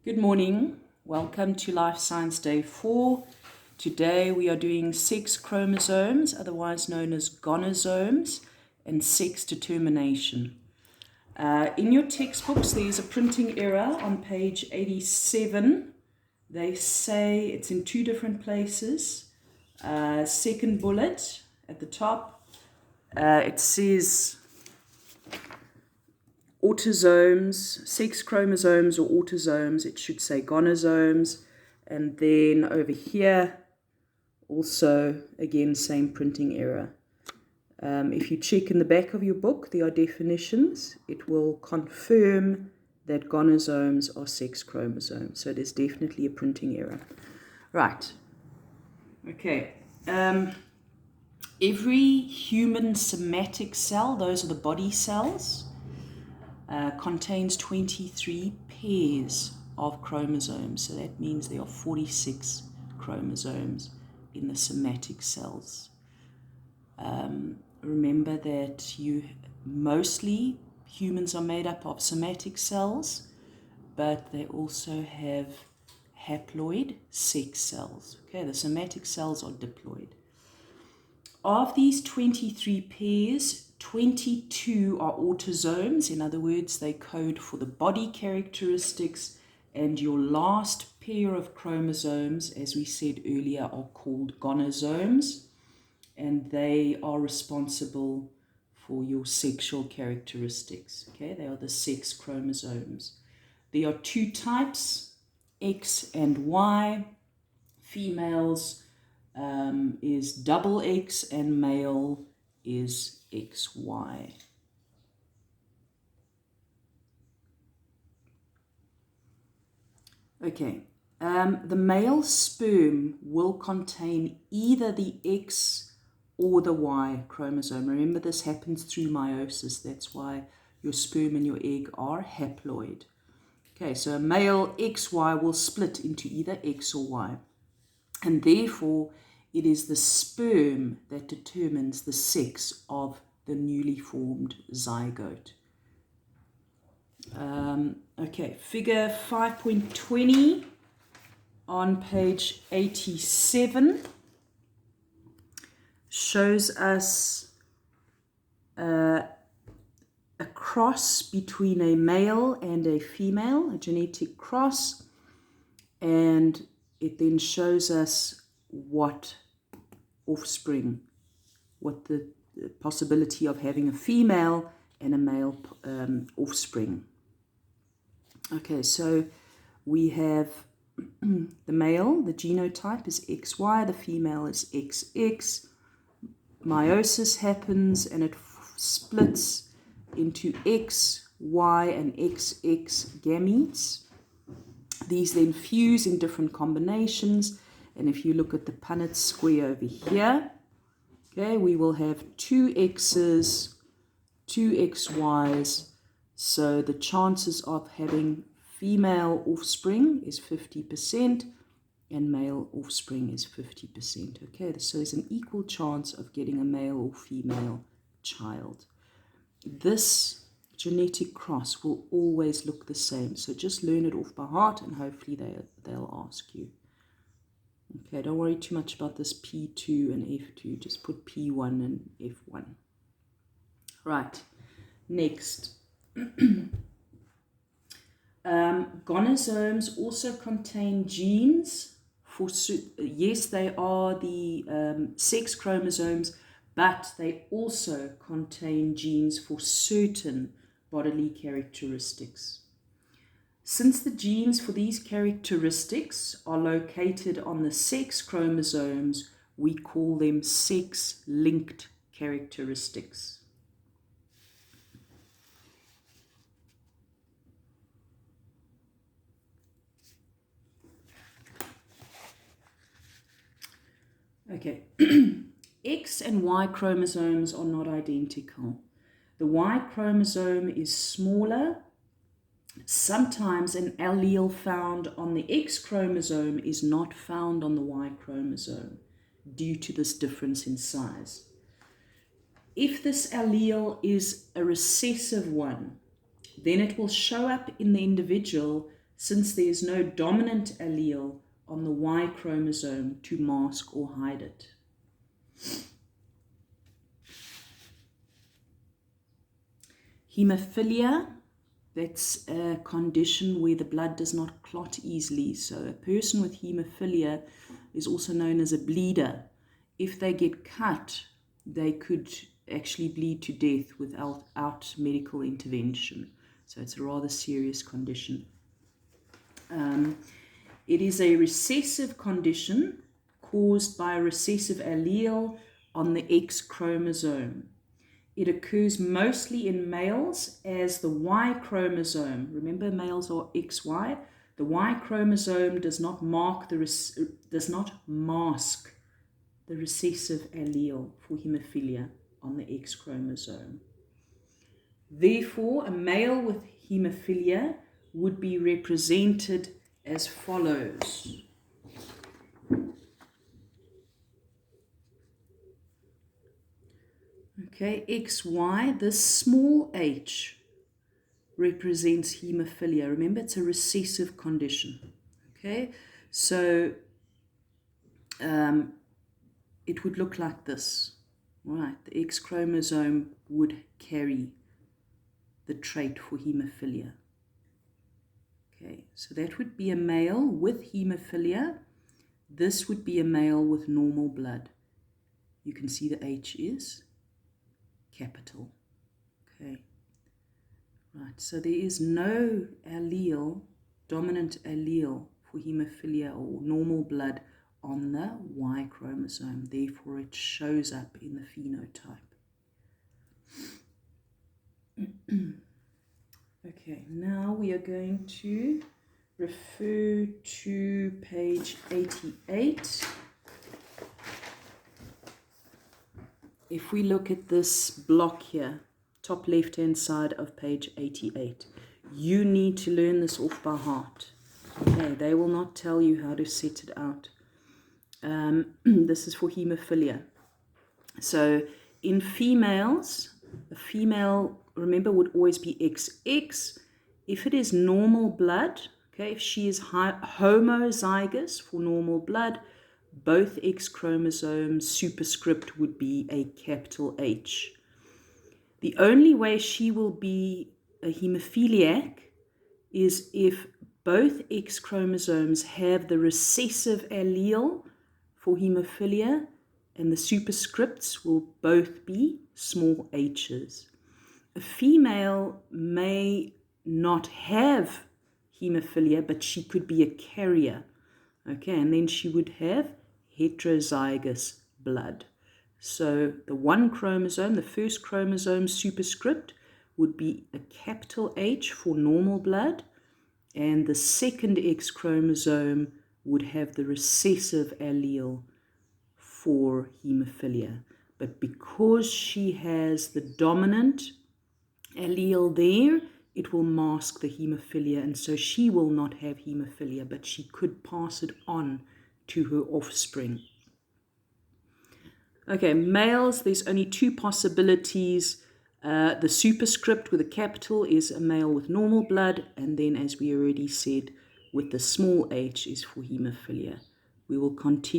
Good morning. Welcome to Life Science Day 4. Today we are doing sex chromosomes, otherwise known as gonosomes, and sex determination. In your textbooks, there's a printing error on page 87. They say it's in two different places. Second bullet at the top, it says autosomes, sex chromosomes or autosomes, it should say gonosomes. And then over here, also, again, same printing error. If you check in the back of your book, there are definitions. It will confirm that gonosomes are sex chromosomes. So there's definitely a printing error. Right. Okay. Every human somatic cell, those are the body cells, contains 23 pairs of chromosomes. So that means there are 46 chromosomes in the somatic cells. Remember that mostly humans are made up of somatic cells, but they also have haploid sex cells. Okay, the somatic cells are diploid. Of these 23 pairs, 22 are autosomes. In other words, they code for the body characteristics, and your last pair of chromosomes, as we said earlier, are called gonosomes, and they are responsible for your sexual characteristics. Okay, they are the sex chromosomes. There are two types, X and Y. Females is double X and male is XY. Okay, the male sperm will contain either the X or the Y chromosome. Remember, this happens through meiosis. That's why your sperm and your egg are haploid. Okay, so a male XY will split into either X or Y. And therefore, it is the sperm that determines the sex of the newly formed zygote. Okay, figure 5.20 on page 87 shows us a cross between a male and a female, a genetic cross, and it then shows us what offspring, what the possibility of having a female and a male offspring. Okay, so we have the male, the genotype is XY, the female is XX. Meiosis happens and it splits into X, Y, and XX gametes. These then fuse in different combinations, and if you look at the Punnett square over here, okay, we will have two X's, two XY's, so the chances of having female offspring is 50% and male offspring is 50%. Okay, so there's an equal chance of getting a male or female child. This genetic cross will always look the same, so just learn it off by heart and hopefully they'll ask you. Okay, don't worry too much about this P2 and F2, just put P1 and F1. Right, next. Gonosomes also contain genes. Yes, they are the sex chromosomes, but they also contain genes for certain bodily characteristics. Since the genes for these characteristics are located on the sex chromosomes, we call them sex-linked characteristics. Okay, X and Y chromosomes are not identical. The Y chromosome is smaller. Sometimes an allele found on the X chromosome is not found on the Y chromosome due to this difference in size. If this allele is a recessive one, then it will show up in the individual since there is no dominant allele on the Y chromosome to mask or hide it. Hemophilia, that's a condition where the blood does not clot easily. So a person with hemophilia is also known as a bleeder. If they get cut, they could actually bleed to death without medical intervention. So it's a rather serious condition. It is a recessive condition caused by a recessive allele on the X chromosome. It occurs mostly in males as the Y chromosome, remember males are XY, the Y chromosome does not mask the recessive allele for hemophilia on the X chromosome. Therefore, a male with hemophilia would be represented as follows. Okay, XY, this small h represents hemophilia. Remember, it's a recessive condition. Okay, so it would look like this. Right, the X chromosome would carry the trait for hemophilia. Okay, so that would be a male with hemophilia. This would be a male with normal blood. You can see the H is capital. Okay, right, so there is no allele, dominant allele for hemophilia or normal blood on the Y chromosome. Therefore, it shows up in the phenotype. Okay, now we are going to refer to page 88. If we look at this block here, top left-hand side of page 88, you need to learn this off by heart. Okay, they will not tell you how to set it out. This is for hemophilia. So in females, a female, remember, would always be XX. If it is normal blood, okay, if she is homozygous for normal blood, both X chromosomes superscript would be a capital H. The only way she will be a hemophiliac is if both X chromosomes have the recessive allele for hemophilia, and the superscripts will both be small h's. A female may not have hemophilia, but she could be a carrier. Okay, and then she would have heterozygous blood. So the one chromosome, the first chromosome superscript, would be a capital H for normal blood, and the second X chromosome would have the recessive allele for hemophilia. But because she has the dominant allele there, it will mask the hemophilia, and so she will not have hemophilia, but she could pass it on to her offspring. Okay, males, there's only two possibilities. The superscript with a capital is a male with normal blood, and then, as we already said, with the small h is for hemophilia. We will continue